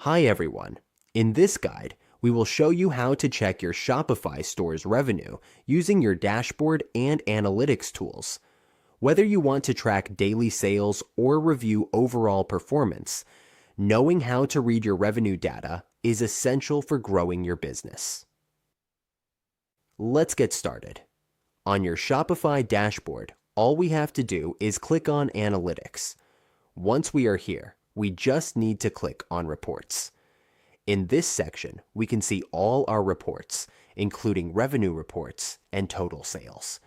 Hi everyone. In this guide, we will show you how to check your Shopify store's revenue using your dashboard and analytics tools. Whether you want to track daily sales or review overall performance, knowing how to read your revenue data is essential for growing your business. Let's get started. On your Shopify dashboard, all we have to do is click on Analytics. Once we are here, we just need to click on Reports. In this section, we can see all our reports, including revenue reports and total sales.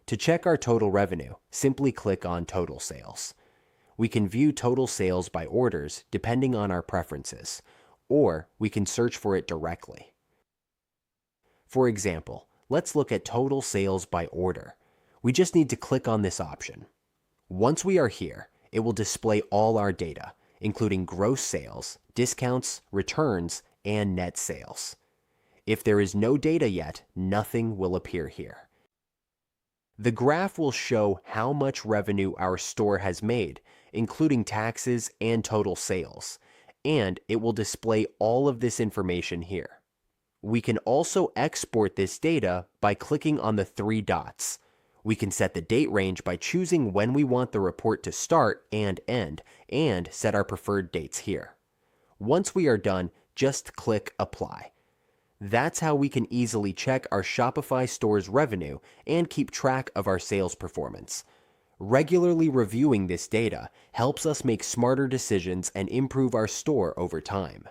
To check our total revenue, simply click on Total Sales. We can view total sales by orders depending on our preferences, or we can search for it directly. For example, let's look at total sales by order. We just need to click on this option. Once we are here, it will display all our data, including gross sales, discounts, returns, and net sales. If there is no data yet, nothing will appear here. The graph will show how much revenue our store has made, including taxes and total sales, and it will display all of this information here. We can also export this data by clicking on the three dots. We can set the date range by choosing when we want the report to start and end, and set our preferred dates here. Once we are done, just click Apply. That's how we can easily check our Shopify store's revenue and keep track of our sales performance. Regularly reviewing this data helps us make smarter decisions and improve our store over time.